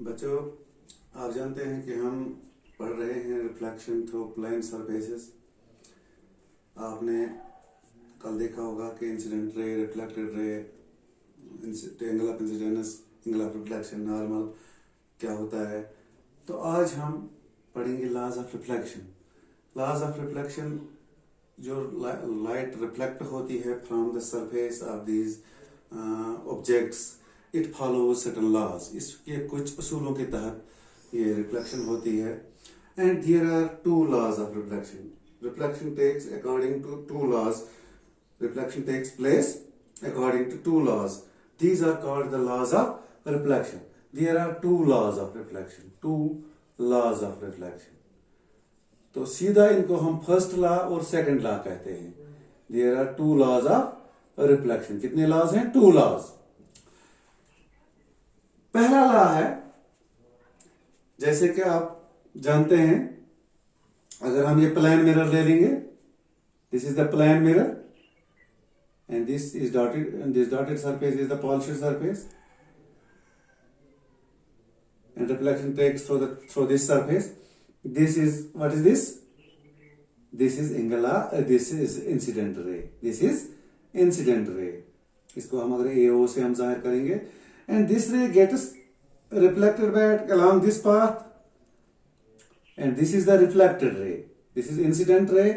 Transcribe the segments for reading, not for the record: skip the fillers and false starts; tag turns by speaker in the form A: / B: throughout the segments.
A: बच्चों, आप जानते हैं कि हम पढ़ रहे हैं रिफ्लेक्शन थ्रू प्लेन सरफेसेस। आपने कल देखा होगा कि incident ray, reflected ray, angle of incidence, angle of reflection, normal क्या होता है। तो आज हम पढ़ेंगे laws of reflection. Laws of reflection, जो लाइट रिफ्लेक्ट होती है from the surface of these objects, it follows certain laws. इसके कुछ उसूलों के तहत ये रिफ्लेक्शन होती है। And there are two laws of reflection. Reflection takes according to two laws. Reflection takes place according to two laws. These are called the laws of reflection. There are two laws of reflection. Two laws of reflection. तो सीधा इनको हम first law और second law कहते हैं। There are two laws of reflection. कितने laws हैं? Two laws. पहला लॉ है, जैसे कि आप जानते हैं, अगर हम ये प्लेन मिरर ले लेंगे, this is the plane mirror and this is dotted, and this dotted surface is the polished surface, and reflection takes through this surface. This is, what is this? This is this is incident ray. This is incident ray. इसको हम अगर AO से हम जाहिर करेंगे, and this ray gets reflected back along this path, and this is the reflected ray. This is incident ray.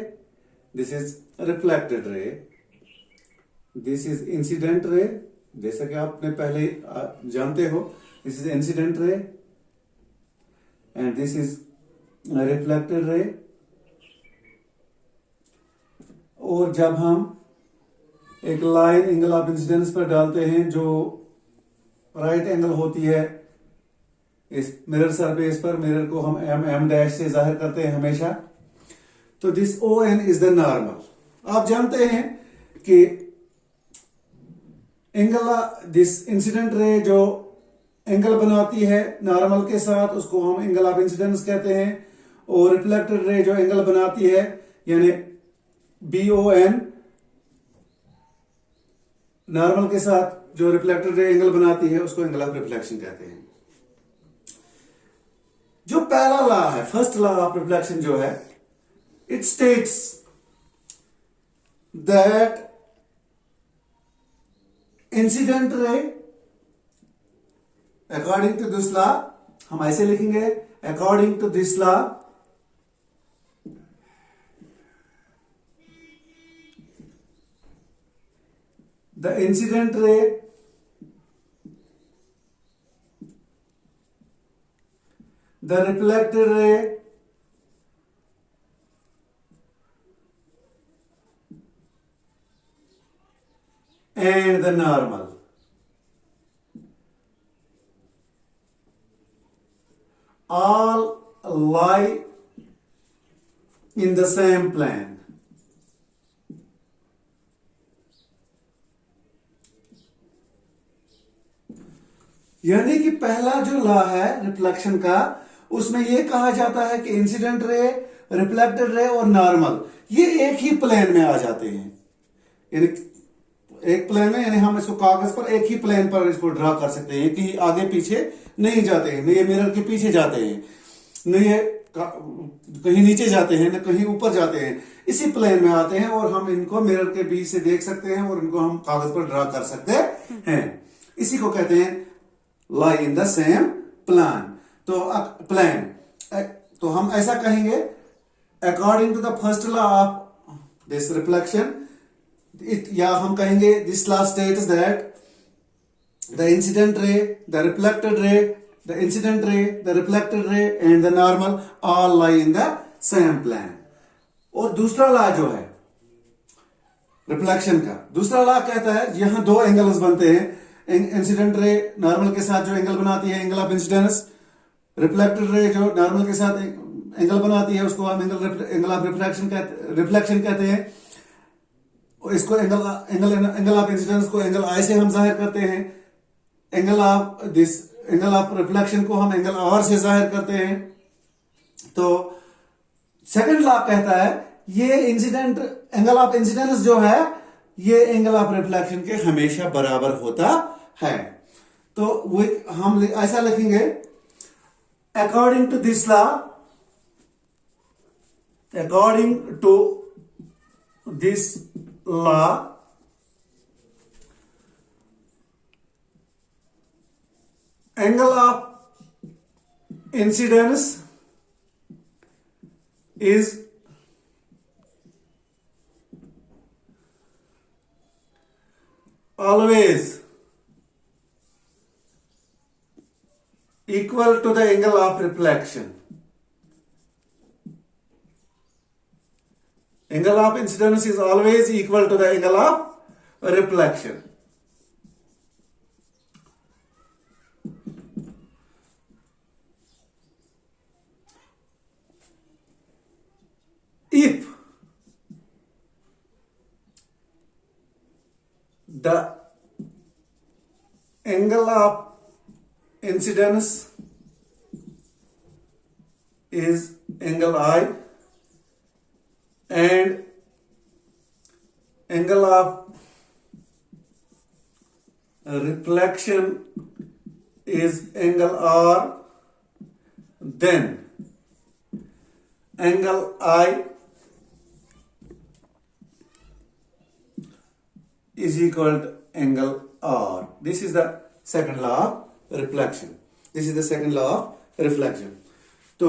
A: This is reflected ray. This is incident ray, जैसा कि आपने पहले जानते हो, this is incident ray and this is reflected ray. और जब हम एक लाइन एंगल ऑफ इंसिडेंस पर डालते हैं जो राइट एंगल होती है इस मिरर सरफेस पर, मिरर को हम एम डैश से जाहिर करते हैं हमेशा, तो this O N is the normal. आप जानते हैं कि एंगल, दिस इंसिडेंट रे जो एंगल बनाती है नॉर्मल के साथ, उसको हम एंगल ऑफ इंसिडेंस कहते हैं। और रिफ्लेक्टेड रे जो एंगल बनाती है, यानी BON, नॉर्मल के साथ जो रिफ्लेक्टेड रे एंगल बनाती है, उसको एंगल ऑफ रिफ्लेक्शन कहते हैं। जो पहला लॉ है, फर्स्ट लॉ ऑफ रिफ्लेक्शन जो है, it states that incident ray, according to this law, हम ऐसे लिखेंगे, according to this law, the incident ray the reflected ray and the normal all lie in the same plane. यानी कि पहला जो law है रिफ्लेक्शन का, उसमें यह कहा जाता है कि इंसिडेंट रे, रिफ्लेक्टेड रे और नॉर्मल ये एक ही प्लेन में आ जाते हैं। यानी एक प्लेन में, यानी हम इसको कागज पर एक ही प्लेन पर इसको ड्रा कर सकते हैं कि आगे पीछे नहीं जाते हैं, न ये मिरर के पीछे जाते हैं, न ये कहीं नीचे जाते हैं, न कहीं ऊपर जाते हैं, इसी प्लेन में आते हैं। और हम इनको मिरर के बीच से देख सकते हैं और इनको हम कागज पर ड्रा कर सकते हैं। इसी को कहते हैं lie in the same plan. तो प्लेन, तो हम ऐसा कहेंगे, according to the first law of this reflection, या हम कहेंगे this law states that the incident ray, the reflected ray, the incident ray, the reflected ray and the normal all lie in the same plane. और दूसरा law जो है reflection का, दूसरा law कहता है, यहां दो एंगल्स बनते हैं, इंसिडेंट रे नॉर्मल के साथ जो एंगल बनाती है angle of incidence, reflected ray जो नॉर्मल के साथ एंगल बनाती है, उसको हम एंगल ऑफ रिफ्लेक्शन कहते हैं। इसको एंगल ऑफ इंसिडेंस को एंगल I से हम जाहिर करते हैं, एंगल ऑफ रिफ्लेक्शन को हम एंगल R से जाहिर करते हैं। तो सेकंड लॉ कहता है ये इंसिडेंट, एंगल ऑफ इंसिडेंस जो है, ये एंगल ऑफ रिफ्लेक्शन के हमेशा बराबर होता है। तो वो हम ऐसा लिखेंगे according to this law, according to this law, angle of incidence is always equal to the angle of reflection. Angle of incidence is always equal to the angle of reflection. If the angle of incidence is angle I and angle of reflection is angle R, then angle I is equal to angle R. This is the second law of reflection. This is the second law of reflection. तो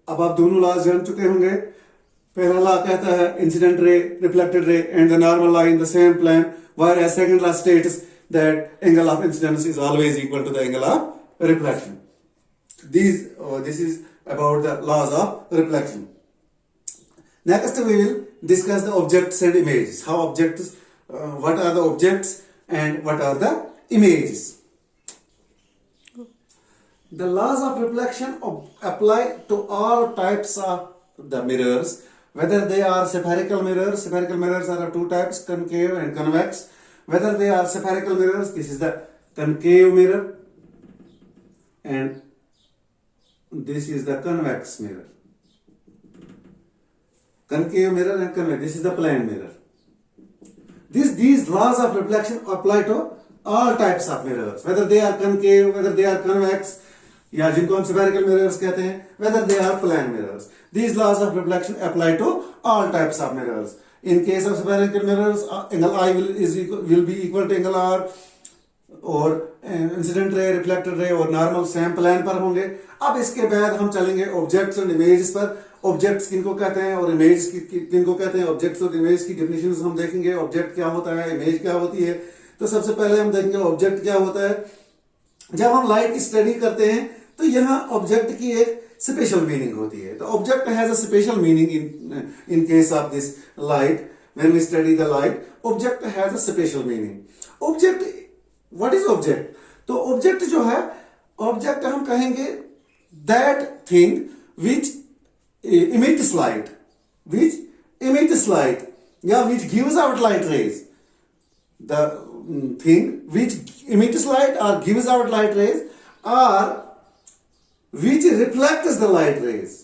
A: अब आप दोनों laws जान चुके होंगे. पहला law कहता है incident ray, reflected ray and the normal lie in the same plane, whereas second law states that angle of incidence is always equal to the angle of reflection. This is about the laws of reflection. Next we will discuss the objects and images. How objects, what are the objects and what are the images. The laws of reflection apply to all types of the mirrors, whether they are spherical mirrors. Spherical mirrors are of two types, concave and convex. Whether they are spherical mirrors, this is the concave mirror and this is the convex mirror. Concave mirror and convex, this is the plane mirror. These laws of reflection apply to all types of mirrors, whether they are concave, whether they are convex, या जिनको हम spherical mirrors कहते हैं, whether they are plane mirrors. These laws of reflection apply to all types of mirrors. In case of spherical mirrors, angle I will be equal to angle R, और incident ray, reflected रे और normal same plane पर होंगे. अब इसके बाद हम चलेंगे ऑब्जेक्ट्स एंड इमेजेस पर. ऑब्जेक्ट्स किनको कहते हैं और इमेज किनको कहते हैं. ऑब्जेक्ट्स और इमेज की डेफिनेशंस हम देखेंगे. ऑब्जेक्ट क्या होता है, इमेज क्या होती है. तो सबसे पहले हम देखेंगे ऑब्जेक्ट क्या होता है. जब हम लाइट की स्टडी करते हैं तो यहाँ ऑब्जेक्ट की एक स्पेशल मीनिंग होती है. तो object has a special meaning in case of this light. When we study the light, object has a special meaning. Object, what is object? तो ऑब्जेक्ट जो है, ऑब्जेक्ट हम कहेंगे that thing which emits light, which emits light, या which gives out light rays. The thing which emits light or gives out light rays or which reflects the light rays.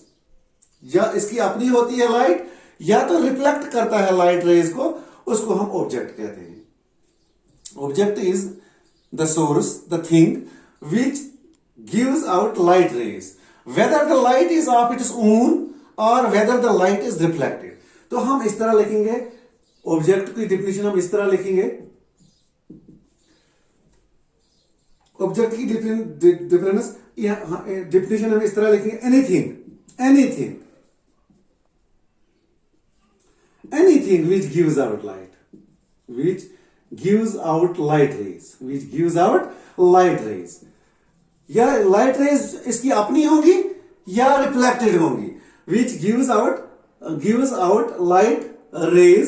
A: या इसकी अपनी होती है लाइट, या तो रिफ्लेक्ट करता है लाइट रेज को, उसको हम ऑब्जेक्ट कहते हैं. Object is the source, the thing which gives out light rays, whether the light is of its own or whether the light is reflected. तो हम इस तरह लिखेंगे, ऑब्जेक्ट की डिफिनेशन हम इस तरह लिखेंगे. ऑब्जेक्ट की डिफिनेशन हम इस तरह लिखेंगे, anything which gives out light, which gives out light rays, या लाइट रेज इसकी अपनी होंगी या रिफ्लेक्टेड होंगी. Which gives out light rays,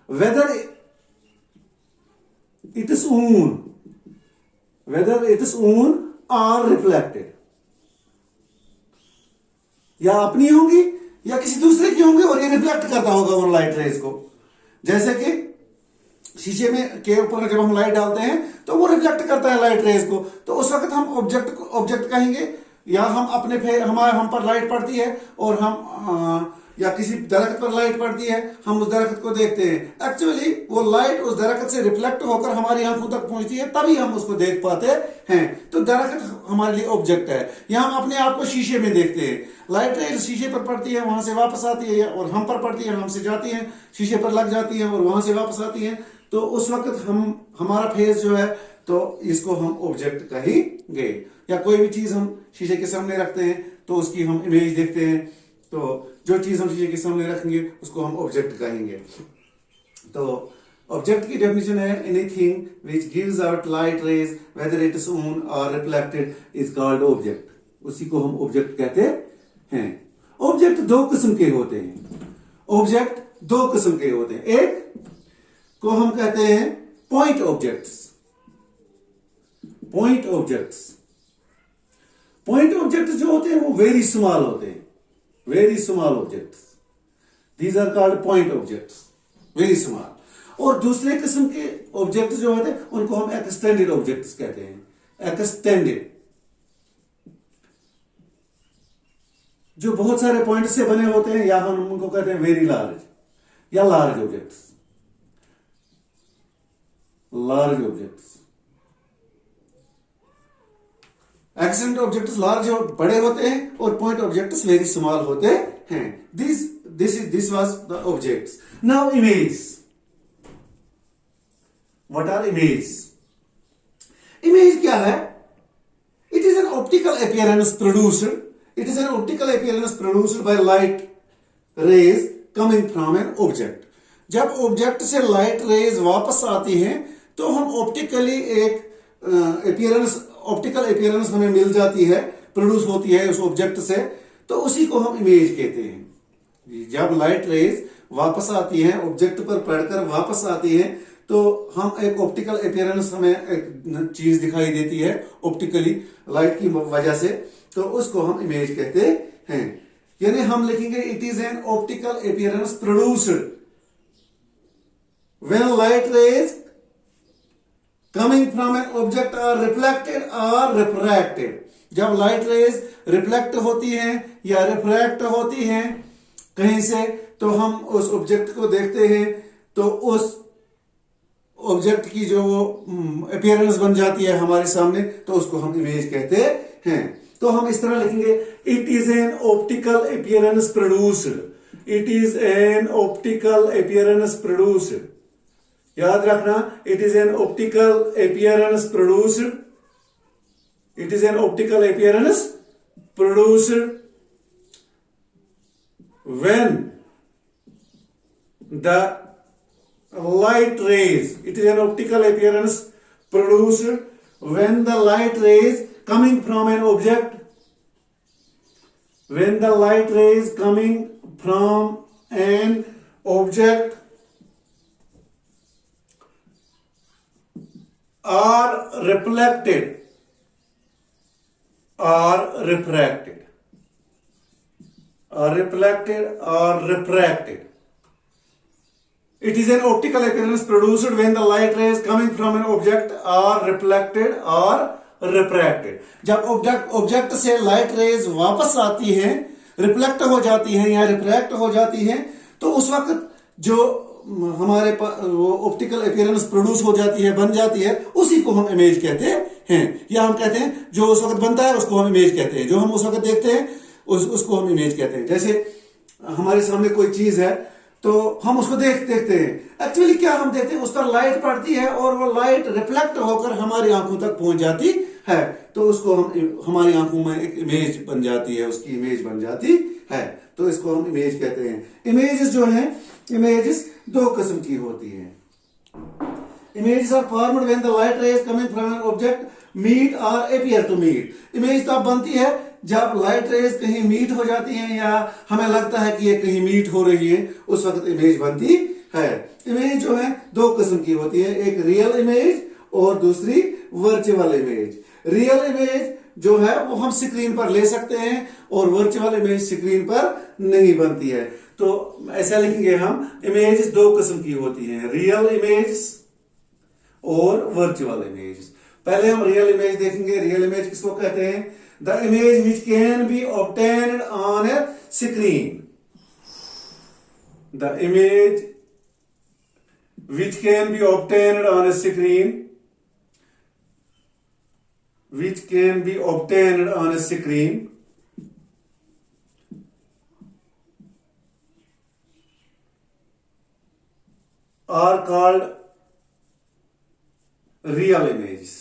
A: whether it is own और रिफ्लेक्टेड. या अपनी होंगी या किसी दूसरे की होंगी और ये रिफ्लेक्ट करता होगा उन लाइट रेज को. जैसे कि शीशे में के ऊपर जब हम लाइट डालते हैं तो वो रिफ्लेक्ट करता है लाइट रेज को. तो उस वक्त हम ऑब्जेक्ट कहेंगे. या हम अपने हम पर लाइट पड़ती है और हम या किसी दरख्त पर लाइट पड़ती है, हम उस दरख्त को देखते हैं। एक्चुअली वो लाइट उस दरख्त से रिफ्लेक्ट होकर हमारी आंखों तक पहुंचती है, तभी हम उसको देख पाते हैं। तो दरख्त हमारे लिए ऑब्जेक्ट है। या हम अपने आप को शीशे में देखते हैं, लाइट रेज शीशे पर पड़ती है, वहां से वापस आती है, और हम पर पड़ती है, हमसे जाती है, शीशे पर लग जाती है और वहां से वापस आती है। तो उस वक्त हमारा फेस जो है, तो इसको हम ऑब्जेक्ट कहेंगे। या कोई भी चीज हम शीशे के सामने रखते हैं तो उसकी हम इमेज देखते हैं, तो जो चीज हम शीशे के सामने रखेंगे उसको हम ऑब्जेक्ट कहेंगे। तो ऑब्जेक्ट की डेफिनेशन है anything which gives out light rays whether it is own और रिफ्लेक्टेड इज कॉल्ड ऑब्जेक्ट। उसी को हम ऑब्जेक्ट कहते हैं। ऑब्जेक्ट दो किस्म के होते हैं। ऑब्जेक्ट दो किस्म के होते हैं। एक को हम कहते हैं point objects. Point objects, point object जो होते हैं वो वेरी स्मॉल होते हैं, very small objects, these are called point objects, very small. और दूसरे किस्म के ऑब्जेक्ट जो होते हैं उनको हम एक्सटेंडेड ऑब्जेक्ट्स कहते हैं। एक्सटेंडेड, जो बहुत सारे पॉइंट से बने होते हैं, या हम उनको कहते हैं वेरी लार्ज या large objects. Large objects, extended objects large और बड़े होते हैं, और पॉइंट ऑब्जेक्ट्स वेरी स्मॉल होते हैं। This was the objects. Now image, what are image? Image क्या है? It is an optical appearance produced, it is an optical appearance produced by light rays coming from an object. जब object से light rays वापस आती हैं तो हम optically एक अपीयरेंस, ऑप्टिकल अपीयरेंस हमें मिल जाती है, प्रोड्यूस होती है उस ऑब्जेक्ट से, तो उसी को हम इमेज कहते हैं। जब लाइट रेज वापस आती है, ऑब्जेक्ट पर पड़कर वापस आती है, तो हम एक ऑप्टिकल अपीयरेंस, हमें एक चीज दिखाई देती है ऑप्टिकली लाइट की वजह से, तो उसको हम इमेज कहते हैं। यानी हम लिखेंगे it is an optical appearance produced when light rays coming from an object are reflected or refracted। जब लाइट रेज रिफ्लेक्ट होती हैं या रिफ्रैक्ट होती हैं कहीं से, तो हम उस ऑब्जेक्ट को देखते हैं, तो उस ऑब्जेक्ट की जो अपीयरेंस बन जाती है हमारे सामने, तो उसको हम इमेज कहते हैं। तो हम इस तरह लिखेंगे, it is an optical appearance produced, it is an optical appearance produced. याद रखना, it is an optical appearance produced, it is an optical appearance produced when the light raise, it is an optical appearance produced when the light rays coming from an object, when the light rays coming from an object are reflected or refracted, or reflected or refracted. It is an optical appearance produced when the light rays coming from an object are reflected or refracted। जब object से light rays वापस आती हैं, reflect हो जाती हैं या refract हो जाती हैं, तो उस वक्त जो हमारे वो ऑप्टिकल अपीयरेंस प्रोड्यूस हो जाती है, बन जाती है, उसी को हम इमेज कहते हैं। या हम कहते हैं जो उस वक्त बनता है उसको हम इमेज कहते हैं, जो हम उस वक्त देखते हैं उसको हम इमेज कहते हैं। जैसे हमारे सामने कोई चीज है तो हम उसको देखते हैं, एक्चुअली क्या हम देखते हैं, उस पर लाइट पड़ती है और वो लाइट रिफ्लेक्ट होकर हमारी आंखों तक पहुंच जाती है, तो उसको हम, हमारी आंखों में एक इमेज बन जाती है, उसकी इमेज बन जाती है, तो इसको हम इमेज कहते हैं। इमेजेस जो है, इमेजेस दो किस्म की होती हैं। Images are formed when the light rays coming from an object meet or appear to meet. Image तब बनती है जब लाइट रेज कहीं मीट हो जाती हैं या हमें लगता है कि ये कहीं मीट हो रही है, उस वक्त इमेज बनती है। इमेज जो है दो किस्म की होती है, एक रियल इमेज और दूसरी वर्चुअल इमेज। रियल इमेज जो है वो हम स्क्रीन पर ले सकते हैं और वर्चुअल इमेज स्क्रीन पर नहीं बनती है। तो ऐसा लिखेंगे हम, इमेज दो किस्म की होती हैं, रियल इमेज और वर्चुअल इमेज। पहले हम रियल इमेज देखेंगे। रियल इमेज किसको कहते हैं? The image which can be obtained on A screen. the image which can be obtained on a screen, which can be obtained on a screen are called real images.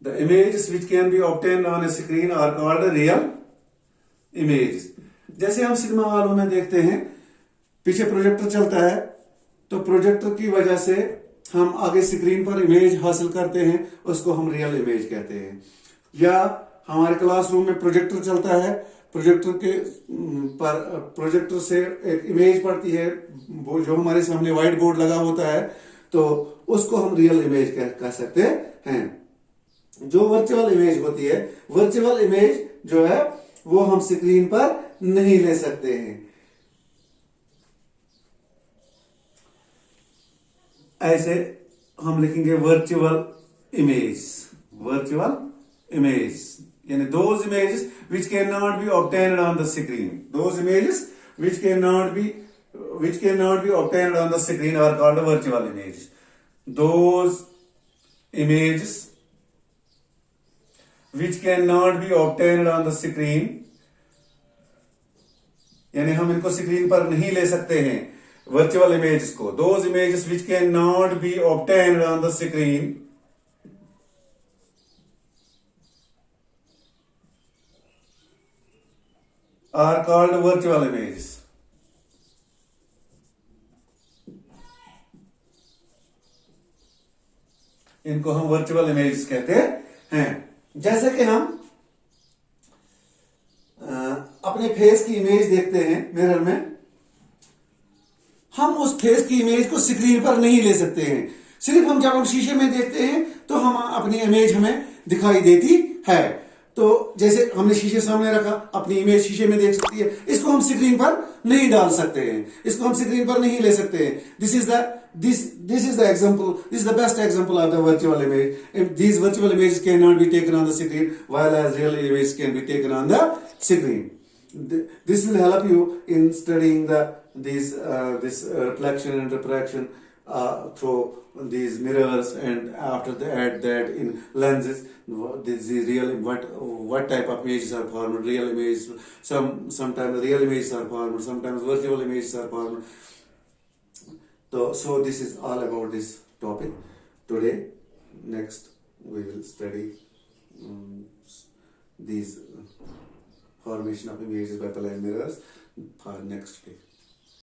A: The images which can be obtained on a screen are called real images. जैसे हम cinema हॉलों में देखते हैं, पीछे projector चलता है, तो projector की वजह से हम आगे स्क्रीन पर इमेज हासिल करते हैं, उसको हम रियल इमेज कहते हैं। या हमारे क्लासरूम में प्रोजेक्टर चलता है, प्रोजेक्टर से एक इमेज पड़ती है, जो हमारे सामने व्हाइट बोर्ड लगा होता है, तो उसको हम रियल इमेज कह सकते हैं। जो वर्चुअल इमेज होती है, वर्चुअल इमेज जो है वो हम स्क्रीन पर नहीं ले सकते हैं। ऐसे हम लिखेंगे वर्चुअल इमेज, वर्चुअल इमेज यानी those images which can not be obtained on the screen, those images which can not be obtained on the screen are called virtual images. Those images which cannot be obtained on the screen, यानी हम इनको screen पर नहीं ले सकते हैं virtual images को। Those images which cannot be obtained on the screen are called virtual images. इनको हम वर्चुअल इमेजेस कहते हैं। जैसे कि हम अपने फेस की इमेज देखते हैं मिरर में, हम उस फेस की इमेज को स्क्रीन पर नहीं ले सकते हैं। सिर्फ जब हम शीशे में देखते हैं तो हम अपनी इमेज हमें दिखाई देती है। तो जैसे हमने शीशे सामने रखा, अपनी इमेज शीशे में देख सकती है, इसको हम स्क्रीन पर नहीं डाल सकते हैं, इसको हम स्क्रीन पर नहीं ले सकते हैं। This is the example. This is the best example of the virtual image. If these virtual images cannot be taken on the screen, while as real images can be taken on the screen. This will help you in studying this reflection and refraction through these mirrors, and after that in lenses. This is real. What type of images are formed? Real images. Sometimes real images are formed. Sometimes virtual images are formed. So this is all about this topic today. Next we will study these formation of images by plane mirrors for next day.